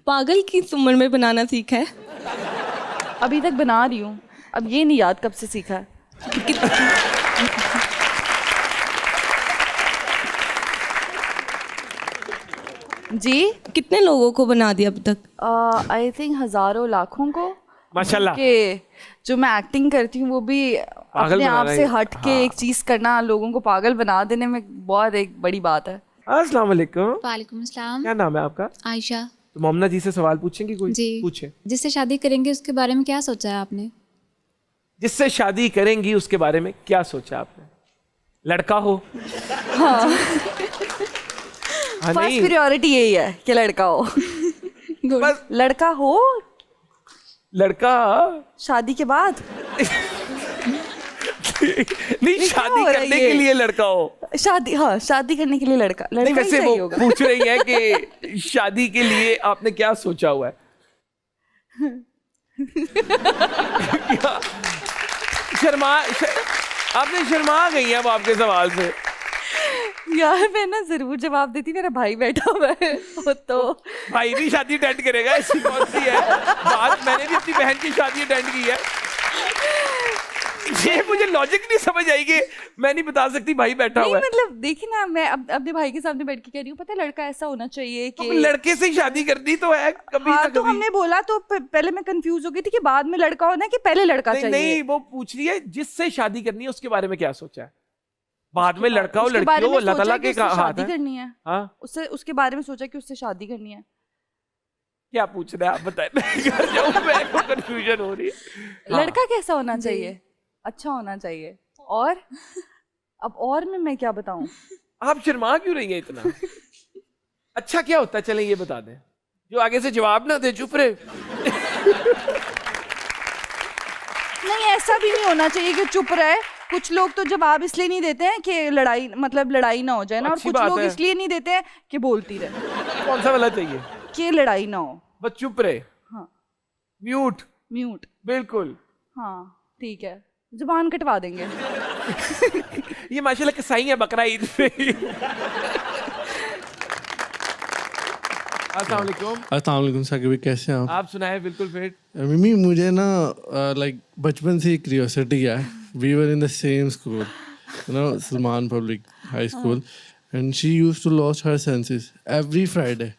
पागल किस उम्र में बनाना सीखा है? अभी तक बना रही हूँ। अब ये नहीं याद कब से सीखा है। जी। कितने लोगों को बना दिया अब तक? आई थिंक हजारों लाखों को। माशाल्लाह। कि जो मैं एक्टिंग करती हूँ वो भी अपने आप बनाना से ही- हट के एक चीज करना, लोगों को पागल बना देने में बहुत एक बड़ी बात है। अस्सलाम वालेकुम। वालेकुम अस्सलाम। क्या नाम है आपका? आयशा। तो मोमना जी से सवाल पूछेंगे कोई? जी। पूछे। जिससे शादी करेंगे उसके बारे में क्या सोचा है आपने? जिससे शादी करेंगी उसके बारे में क्या सोचा आपने? लड़का हो? हाँ, फर्स्ट नहीं। प्रायोरिटी यही है कि लड़का हो। गुड। बस लड़का हो लड़का शादी के बाद। नहीं, शादी हो रहा है करने ये? के लिए लड़का हो। शादी, हाँ शादी करने के लिए लड़का नहीं, लड़का ही वैसे वो चाहिए होगा। पूछ रही है कि शादी के लिए आपने क्या सोचा हुआ है? क्या? आपने शर्मा गई हैं अब आपके सवाल से। यार मैं ना जरूर जवाब देती, मेरा भाई बैठा हुआ है वो तो। भाई भी शादी अटेंड करेगा, ऐसी कौन सी है बात? मैंने भी अपनी बहन की शादी अटेंड की है। ये मुझे लॉजिक नहीं समझ आएगी, मैं नहीं बता सकती भाई बैठा नहीं हुआ है। मतलब देखिए ना, मैं अपने भाई के सामने बैठ के कह रही हूँ, पता है लड़का ऐसा होना चाहिए तो कि लड़के से ही शादी करनी तो है कभी हाँ, ना तो कभी। हमने बोला तो पहले मैं कंफ्यूज हो गई थी कि बाद में लड़का होना है कि पहले लड़का नहीं, चाहिए। नहीं, वो पूछ रही है जिससे शादी करनी है उसके बारे में क्या सोचा है। बाद में लड़का हो उसके लड़की बारे हो, में अल्लाह सोचा ताला कि के उससे हाथ शादी है। करनी है। हाँ, उसके बारे में सोचा कि उससे शादी करनी है। क्या पूछ रहे हैं आप बताएं। मैं घर जाऊं, मेरे को कंफ्यूजन हो रही है। हाँ। लड़का कैसा होना चाहिए? अच्छा होना चाहिए। और अब और मैं क्या बताऊं? आप शर्मा क्यों रही हैं इतना? अच्छा क्या होता है, चलें ये बता दें, जो आगे से जवाब ना दे चुप रहे। नहीं ऐसा भी नहीं होना चाहिए कि चुप रहे। कुछ लोग तो जवाब इसलिए नहीं देते हैं कि लड़ाई मतलब लड़ाई ना हो जाए ना, और अच्छी कुछ बात लोग है। इसलिए नहीं देते हैं कि बोलती रहे कौन सा वाला चाहिए? कि लड़ाई ना हो। बस चुप रहे, हाँ म्यूट। म्यूट। बिल्कुल। हाँ ठीक है, जुबान कटवा देंगे। ये माशाल्लाह कसाई है बकरा ईद पे। अस्सलाम वालेकुम। अस्सलाम वालेकुम साकिब भाई, कैसे हैं आप? आप सुनाए? बिल्कुल फिट। मिमी, मुझे ना लाइक बचपन से क्यूरियोसिटी है। We were in the same school, you know, Salman public high school, and she used to loss her senses every Friday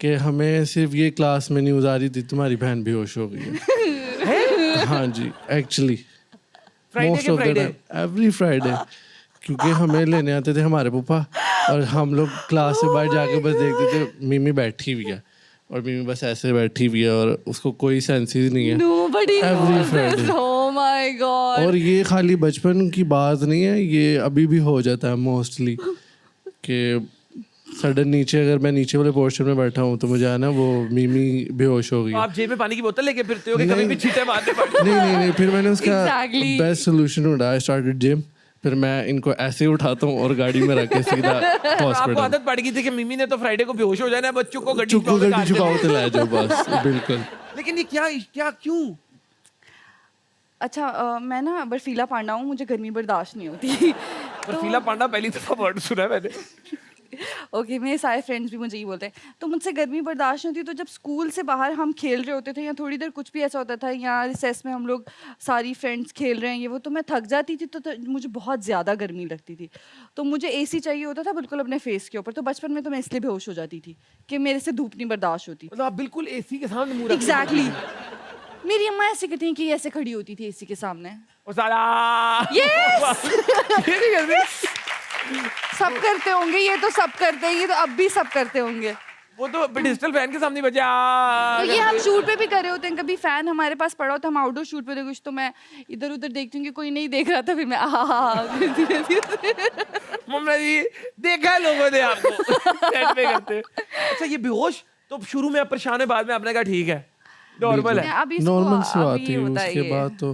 कि हमें सिर्फ ये क्लास में न्यूज़ आ रही थी तुम्हारी बहन बेहोश हो गई है। हाँ जी, एक्चुअली फ्राइडे के फ्राइडे। एवरी फ्राइडे, क्योंकि हमें लेने आते थे हमारे पापा, और हम लोग क्लास से बाहर जाके बस देखते थे मिमी बैठी हुई है, और मिमी बस ऐसे बैठी हुई है और उसको कोई सेंसेस नहीं है। Nobody Every knows this. Friday. Oh my God. और ये खाली बचपन की बात नहीं है, ये अभी भी हो जाता है मोस्टली कि सडन नीचे, अगर मैं नीचे वाले पोर्शन में बैठा हूँ तो मुझे आना वो मिमी बेहोश हो गई तो है। आप जेब में पानी की बोतल लेके फिरते हो कि नहीं। कभी भी छींटे मारते पड़ते? नहीं, फिर मैंने उसका Exactly. बेस्ट सोल्यूशन ढूंढा। आई स्टार्टेड जिम, फिर मैं इनको ऐसे ही उठाता हूँ और गाड़ी में रख के सीधा आपको हॉस्पिटल। आदत पड़ गई थी कि मिमी ने तो फ्राइडे को बेहोश हो जाना है, बच्चों को गड्डी चुक्को चुकाओ, गड्डी चुकाओ तो ले जाओ बस। बिल्कुल। लेकिन ये क्या क्या क्यों? अच्छा मैं ना बर्फीला पांडा हूँ, मुझे गर्मी बर्दाश्त नहीं होती। बर्फीला पांडा पहली दफा वर्ड सुना है मैंने। ओके मेरे सारे फ्रेंड्स भी मुझे ही बोलते हैं, तो मुझसे गर्मी बर्दाश्त नहीं होती। तो जब स्कूल से बाहर हम खेल रहे होते थे या थोड़ी देर कुछ भी ऐसा होता था, या रिसेस में हम लोग सारी फ्रेंड्स खेल रहे हैं ये वो, तो मैं थक जाती थी, तो मुझे बहुत ज़्यादा गर्मी लगती थी, तो मुझे एसी चाहिए होता था बिल्कुल अपने फेस के ऊपर। तो बचपन में तो मैं इसलिए बेहोश हो जाती थी कि मेरे से धूप नहीं बर्दाश्त होती। मतलब आप बिल्कुल एसी के सामने मुंह रख के एग्जैक्टली मेरी अम्मा ऐसे कहती हैं कि ये ऐसे खड़ी होती थी एसी के सामने। ओ साला। Yes! ये नहीं करते? सब करते होंगे, ये तो सब करते हैं, ये तो अब भी सब करते होंगे। वो तो डिजिटल फैन के सामने बजा। तो ये हम शूट पे भी कर रहे होते हैं, कभी फैन हमारे पास पड़ा होता है, हम आउटडोर शूट पे कुछ, तो मैं इधर उधर देखती हूँ कि कोई नहीं देख रहा था, फिर मैं मम्मा जी देखा है लोगों ने आपको सेट पे करते। अच्छा ये बेहोश तो शुरू में आप परेशान है, बाद में आपने कहा ठीक है नॉर्मल है। अब इसको नॉर्मल सी अब बात ये थी, होता है उसके ये। बाद तो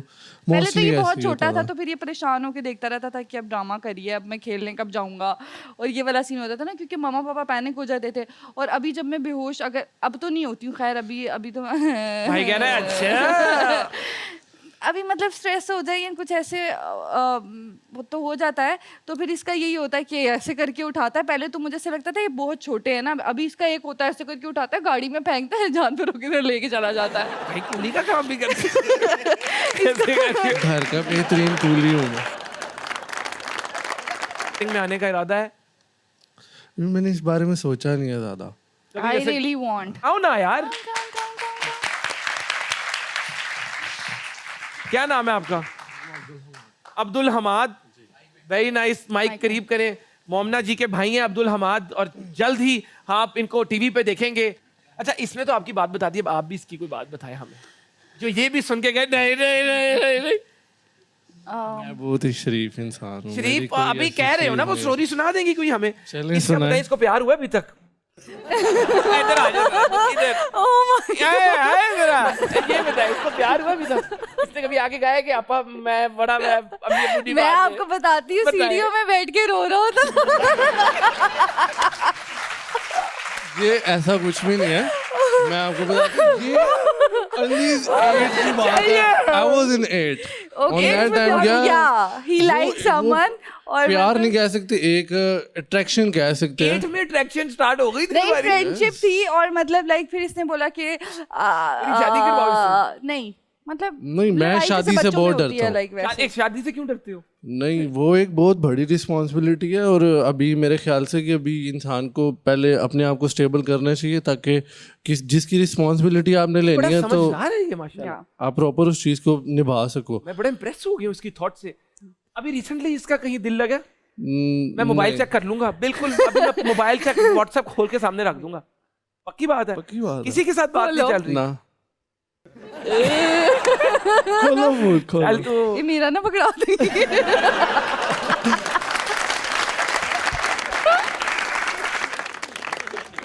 पहले तो ये mostly बहुत ऐसे ही छोटा होता था, तो फिर ये परेशान होकर देखता रहता था कि अब ड्रामा करिए, अब मैं खेलने कब जाऊंगा, और ये वाला सीन होता था ना, क्योंकि मम्मा पापा पैनिक हो जाते थे। और अभी जब मैं बेहोश, अगर अब तो नहीं होती हूँ खैर, अभी तो भाई कह रहा है अच्छा। अभी मतलब स्ट्रेस हो जाए या कुछ ऐसे वो तो हो जाता है, तो फिर इसका यही होता है कि ऐसे करके उठाता है। पहले तो मुझे ऐसे लगता था ये बहुत छोटे हैं ना, अभी इसका एक होता है ऐसे करके उठाता है, गाड़ी में फेंकता है, जानवरों की तरह लेके चला जाता है। भाई कुली का काम भी करते हैं। कैसे करके? घर का बेहतरीन कूली हूँ मैं। एक्टिंग में आने का इरादा है? मैंने इस बारे में सोचा नहीं है ज़्यादा। कभी आई ऐसे- रियली वांट। आओ ना यार। क्या नाम है आपका? Abdul Hammad. Very nice. Mic करीब करें। मोमना जी के भाई हैं अब्दुल हमाद, और जल्द ही आप इनको टीवी पे देखेंगे। अच्छा इसमें तो आपकी बात बता दी, अब आप भी इसकी कोई बात बताएं हमें, जो ये भी सुन के गए नहीं नहीं नहीं नहीं नहीं। मैं बहुत ही शरीफ इंसान हूँ। मेरी शरीफ कोई अभी ऐसी कह रहे हो ना, चीज़ वो नहीं है। स्टोरी सुना देंगी कोई हमें? चलें, इसका सुनाएं। बताएं, इसको प्यार हुआ अभी तक? इधर आ जाओ, इधर है जरा। ये बताए इसको प्यार हुआ अभी तक? इसने कभी आके गाया कि आपा मैं अम्मी अब्बू की मैं बात है। आपको बताती हूँ, बताइए। सीढ़ियों में बैठ के रो रहा होता ये ऐसा कुछ भी नहीं है, मैं आपको बताता हूँ, ये अनलीज 8 की बात है। I was in 8 on that time। क्या he likes someone और प्यार नहीं कह सकते, एक अट्रैक्शन कह सकते हैं। 8 में अट्रैक्शन स्टार्ट हो गई थी नहीं, तुम्हारी? फ्रेंडशिप थी और मतलब लाइक फिर इसने बोला कि शादी करवाओ नहीं मतलब नहीं, मैं लड़ाई जैसे शादी से बच्चों में बहुत होती है, डरता हूँ। like वैसे। एक शादी से क्यों डरते हो? नहीं, वो एक बहुत बड़ी रिस्पॉन्सिबिलिटी है, और अभी मेरे ख्याल से कि अभी इंसान को पहले अपने आप को स्टेबल करना चाहिए, ताकि जिसकी रिस्पॉन्सिबिलिटी आपने बड़ा लेनी है तो समझदार है ये माशाल्लाह। आप प्रॉपर उस चीज को निभा सको। मैं बड़ा इंप्रेस हो गया उसकी थॉट से। अभी रिसेंटली इसका कहीं दिल लगा? मैं मोबाइल चेक कर लूंगा, बिल्कुल अभी मैं मोबाइल चेक व्हाट्सएप खोल के सामने रख दूंगा। पक्की बात है? पक्की बात है। किसी के साथ बात नहीं चल रही? ना खोलो मुंह, खोलो। चल तो ये मेरा ना पकड़ा देगी।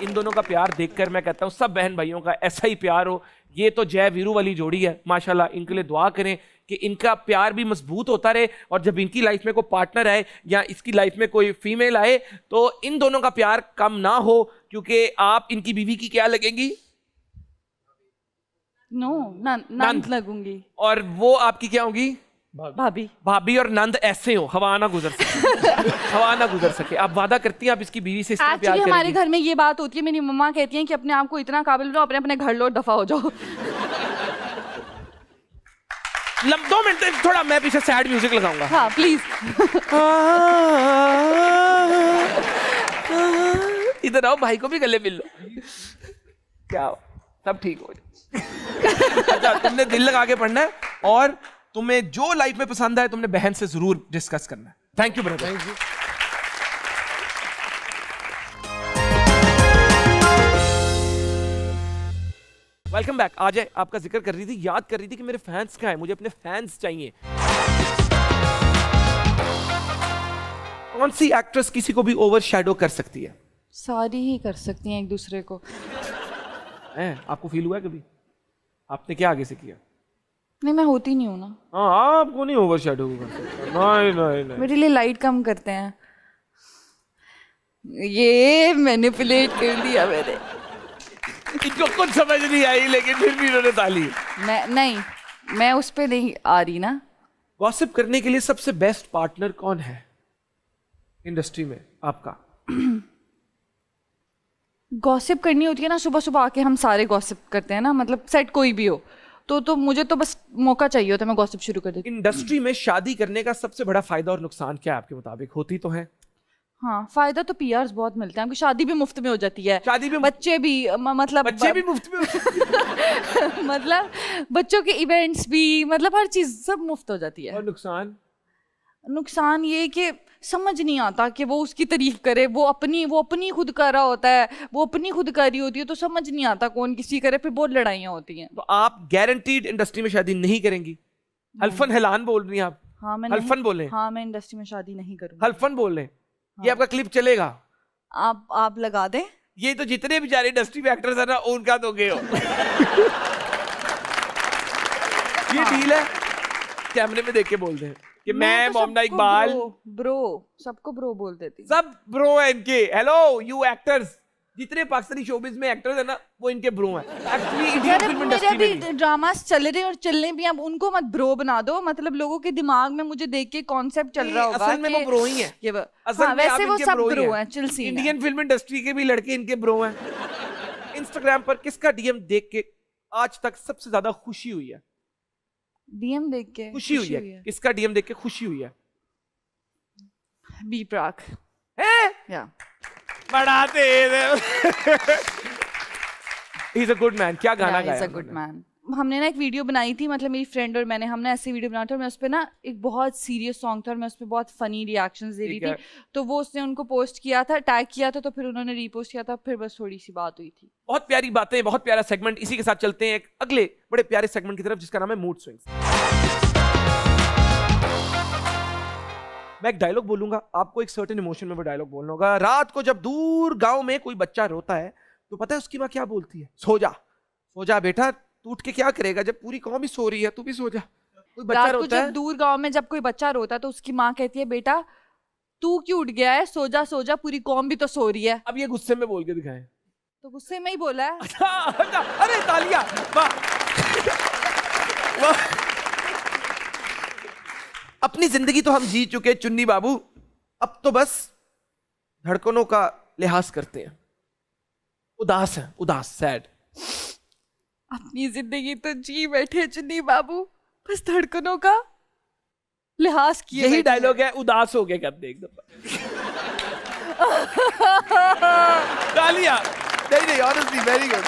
इन दोनों का प्यार देखकर मैं कहता हूँ सब बहन भाइयों का ऐसा ही प्यार हो। ये तो जय वीरू वाली जोड़ी है माशाल्लाह। इनके लिए दुआ करें कि इनका प्यार भी मजबूत होता रहे, और जब इनकी लाइफ में कोई पार्टनर आए या इसकी लाइफ में कोई फीमेल आए तो इन दोनों का प्यार कम ना हो, क्योंकि आप इनकी बीवी की क्या लगेंगी? नो नंद लगूंगी, और वो आपकी क्या होगी? भाभी। भाभी और नंद ऐसे हो, हवा ना गुजर सके। हवा ना गुजर सके। आप वादा करती हैं आप इसकी बीवी से इस तरह प्यार एक्चुअली हमारे करेंगी? घर में ये बात होती है, मेरी मम्मा कहती हैं कि अपने आप को इतना काबिल बनाओ, अपने अपने घर लो, दफा हो जाओ। 2 मिनट थोड़ा मैं पीछे सैड म्यूजिक लगाऊंगा। हाँ प्लीज। इधर आओ, भाई को भी गले मिल लो। क्या हो? सब ठीक हो जाए। अच्छा, तुमने दिल लगा के पढ़ना है, और तुम्हें जो लाइफ में पसंद आए तुमने बहन से जरूर डिस्कस करना है। Thank you brother. Thank you. Welcome back. आ जाए, आपका जिक्र कर रही थी, याद कर रही थी कि मेरे फैंस कहाँ हैं, मुझे अपने फैंस चाहिए। कौन सी एक्ट्रेस किसी को भी ओवरशैडो कर सकती है? सारी ही कर सकती हैं एक दूसरे को। आपको फील हुआ है कभी? आपने क्या आगे से किया? नहीं, मैं होती नहीं हूँ ना। हाँ, आपको नहीं ओवरशैडो कर सकता। नहीं नहीं नहीं। मेरे लिए लाइट कम करते हैं। ये मैनिपुलेट कर दिया मैंने। इनको कुछ समझ नहीं आई, लेकिन फिर भी इन्होंने ताली। मैं उस पे नहीं आ रही ना। गॉसिप करने के लिए सबसे बेस्ट पार्टनर कौन है इंडस्ट्री में आपका? गॉसिप करनी होती है ना, सुबह सुबह आके हम सारे गॉसिप करते हैं ना, मतलब सेट कोई भी हो तो मुझे तो बस मौका चाहिए होता है, मैं गॉसिप शुरू कर देती इंडस्ट्री में शादी करने का सबसे बड़ा फायदा और नुकसान क्या है आपके मुताबिक? होती तो है। हूँ। हाँ, फायदा तो पीआर्स बहुत मिलते हैं, हमको शादी भी मुफ्त में हो जाती है, शादी भी बच्चे भी मतलब बच्चे भी मुफ्त में मतलब बच्चों के इवेंट्स भी, मतलब हर चीज सब मुफ्त हो जाती है। और नुकसान ये कि समझ नहीं आता कि वो उसकी तारीफ करे, वो अपनी खुद कर रहा होता है, वो अपनी खुद कर रही होती है, तो समझ नहीं आता कौन किसी करे, फिर बहुत लड़ाइयाँ होती हैं। तो आप गारंटीड इंडस्ट्री में शादी नहीं करेंगी? हल्फन हैलान बोल रही हैं आप? हाँ, मैं हल्फन बोले? हाँ, मैं इंडस्ट्री में शादी नहीं करूँगी। हल्फन बोल रहे? ये आपका क्लिप चलेगा? आप लगा दें। ये तो जितने बेचारे इंडस्ट्री में एक्टर्स है ना, उनका तो गए हो। ये डील है, कैमरे में देख के बोलते हैं कि मैं तो मोमना सबको इकबाल, ब्रो सबको ब्रो बोल देती। सब ब्रो है इनके। हेलो यू एक्टर्स, जितने पाकिस्तानी शोबिज में एक्टर्स है ना, वो इनके ब्रो हैं। एक्चुअली इंडियन फिल्म इंडस्ट्री में भी ड्रामास चल रहे और चलने भी, अब उनको मत ब्रो बना दो, मतलब लोगों के दिमाग में मुझे देख के कॉन्सेप्ट चल रहा होगा असल में वो ब्रो ही है। असल हाँ, में आप वैसे वो इनके सब ब्रो ही ब्रो हैं। हैं, चिल सीन है। इंडियन फिल्म इंडस्ट्री के भी लड़के इनके ब्रो हैं। इंस्टाग्राम पर किसका डीएम देख के आज तक सबसे ज्यादा खुशी हुई है? डीएम देख के खुशी हुई है? किसका डीएम देख के खुशी हुई है? बी प्राक या बड़ा तेज है। He's a good man। क्या गाना गाया? He's a good man। हमने ना एक वीडियो बनाई थी, मतलब मेरी फ्रेंड और मैंने, हमने ऐसे वीडियो बनाया था, और मैं उस पर ना एक बहुत सीरियस सॉन्ग था और मैं उस पर बहुत फनी रिएक्शंस दे रही थी, तो वो उसने उनको पोस्ट किया था, टैग किया था, तो फिर उन्होंने रीपोस्ट किया था, फिर बस थोड़ी सी बात हुई थी। बहुत प्यारी बातें, बहुत प्यारा सेगमेंट। इसी के साथ चलते हैं एक अगले बड़े प्यारे सेगमेंट की तरफ, जिसका नाम है मूड स्विंग्स। मैं एक डायलॉग बोलूंगा, आपको एक सर्टेन इमोशन में वो डायलॉग बोलना होगा। रात को जब दूर गांव में कोई बच्चा रोता है तो पता है उसकी माँ क्या बोलती है? सो जा बेटा, तू उठ के क्या करेगा जब पूरी कौम भी सो रही है, तू भी सो जा। कोई बच्चा रात को रोता जब है, दूर गांव में जब कोई बच्चा रोता है तो उसकी माँ कहती है बेटा तू क्यों उठ गया है, सो जा, पूरी कौम भी तो सो रही है। अब ये गुस्से में बोल के दिखाएं। तो गुस्से में ही बोला है। अच्छा, अरे तालियां, वाह वाह। अपनी जिंदगी तो हम जी चुके चुन्नी बाबू, अब तो बस धड़कनों का लिहाज करते हैं। उदास है, उदास, सैड। अपनी जिंदगी तो जी बैठे चुन्नी बाबू, बस धड़कनों का लिहाज किए यही बैठे डायलॉग है, उदास हो गए कहते हैं एकदम। तालियां। नहीं, ऑनेस्टली वेरी गुड।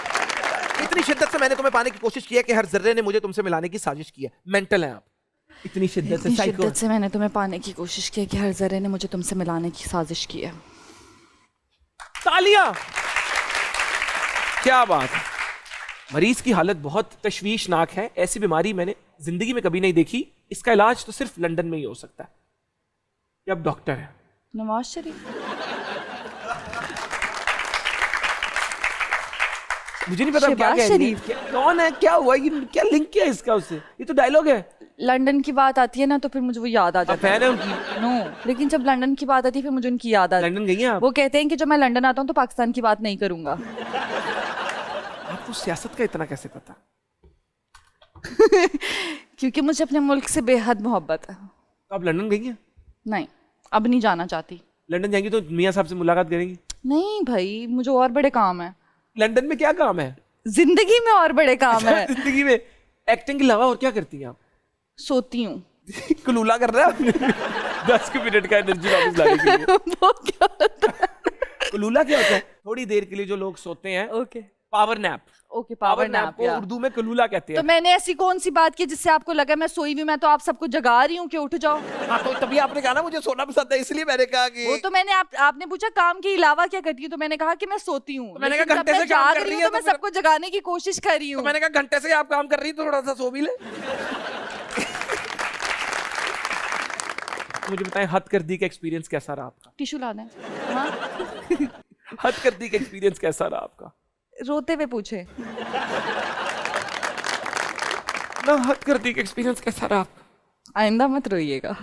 इतनी शिद्दत से मैंने तुम्हें पाने की कोशिश की है कि हर जर्रे ने मुझे तुमसे मिलाने की साजिश की है। मेंटल है आप, इतनी शिद्दत से, इतनी साइको। शिद्दत से मैंने तुम्हें पाने की कोशिश की है कि हर जर्रे ने मुझे तुमसे मिलाने की साजिश की है। तालियां। क्या बात है। मरीज की हालत बहुत तशवीशनाक है। ऐसी बीमारी मैंने जिंदगी में कभी नहीं देखी। इसका इलाज तो सिर्फ लंदन में ही हो सकता है। ये अब डॉक्टर है। नवाज शरीफ। मुझे नहीं पता क्या शहबाज कह रही है। कौन है, क्या हुआ, ये क्या लिंक क्या है इसका उससे? ये तो डायलॉग है। लंदन की बात आती है ना तो फिर मुझे वो याद आ आप जाता है। फैन है उनकी? नो, लेकिन जब लंदन की बात आती है फिर मुझे उनकी याद आती है। लंदन गई हैं आप? वो कहते हैं कि जब मैं लंदन आता हूँ तो पाकिस्तान की बात नहीं करूंगा। आपको सियासत का इतना कैसे पता? क्योंकि मुझे अपने मुल्क से बेहद मोहब्बत है। तो आप लंदन गई हैं? नहीं, अब नहीं जाना चाहती। लंदन जाएंगी तो मियाँ साहब से मुलाकात करेंगी? नहीं भाई, मुझे और बड़े काम है। लंदन में क्या काम है? जिंदगी में और बड़े काम है। जिंदगी में एक्टिंग के अलावा और क्या करती हैं आप? सोती हूँ। कुलूला कर रहा है आपने? 10 मिनट का एनर्जी वापस लाने के लिए। वो क्या होता है? कुलूला क्या होता है? थोड़ी देर के लिए जो लोग सोते हैं, okay power nap. Okay, power nap को उर्दू में कुलूला कहते तो हैं। मैंने ऐसी कौन सी बात की जिससे आपको लगा मैं सोई हुई? मैं तो आप सबको जगा रही हूँ कि उठ जाओ। हाँ, तो तभी आपने कहा ना मुझे सोना पसंद है, इसलिए मैंने कहा कि वो तो मैंने आपने पूछा काम के अलावा क्या करती है, तो मैंने कहा कि मैं सोती हूँ। तो मैंने कहा लेकिन घंटे जब से मैं काम जाग कर रही रही हूँ है तो मैं तो फिर- सबको जगाने की कोशिश कर रही तो हूँ। मैंने कहा घंटे से आप काम कर रही, तो थोड़ा सा सो भी ले। मुझे बताएं, हद कर दी का एक्सपीरियंस कैसा रहा आपका? टिश्यू ला दें? हाँ? हद कर दी का एक्सपीरियंस कैसा रहा आपका? रोते हुए पूछे। ना, हद कर दी का एक्सपीरियंस कैसा रहा आपका? आइंदा मत रोइएगा।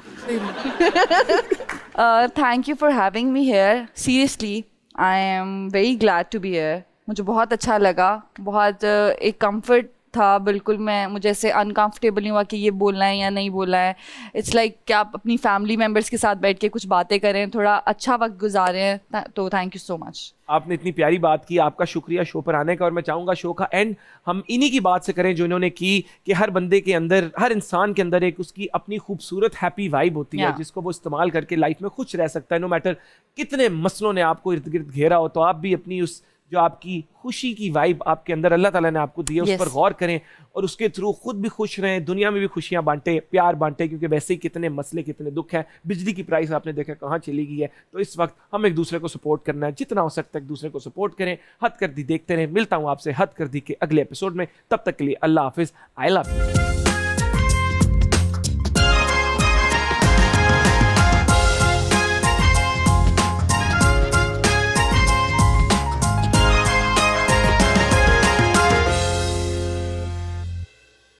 Thank you for having me here. Seriously I am very glad to be here. मुझे बहुत अच्छा लगा, बहुत एक कंफर्ट था। बिल्कुल मुझे ऐसे अनकंफर्टेबल नहीं हुआ कि ये बोलना है या नहीं बोलना है। इट्स लाइक कि आप अपनी फैमिली मेम्बर्स के साथ बैठ के कुछ बातें करें, थोड़ा अच्छा वक्त गुजारें। तो थैंक यू सो मच। आपने इतनी प्यारी बात की, आपका शुक्रिया शो पर आने का। और मैं चाहूंगा शो का एंड हम इन्हीं की बात से करें जो इन्होंने की, कि हर बंदे के अंदर, हर इंसान के अंदर एक उसकी अपनी खूबसूरत हैप्पी वाइब होती है, Yeah. जिसको वो इस्तेमाल करके लाइफ में खुश रह सकता है। नो मैटर कितने मसलों ने आपको इर्द गिर्द घेरा हो, तो आप भी अपनी उस जो आपकी खुशी की वाइब आपके अंदर अल्लाह ताला ने आपको दी है, उस Yes. पर गौर करें और उसके थ्रू खुद भी खुश रहें, दुनिया में भी खुशियां बांटे, प्यार बांटे। क्योंकि वैसे ही कितने मसले, कितने दुख हैं। बिजली की प्राइस आपने देखा कहाँ चली गई है। तो इस वक्त हम एक दूसरे को सपोर्ट करना है, जितना हो सकता है एक दूसरे को सपोर्ट करें। हद कर दी देखते रहें। मिलता हूँ आपसे हद कर दी के अगले एपिसोड में। तब तक के लिए अल्लाह हाफिज। I love you.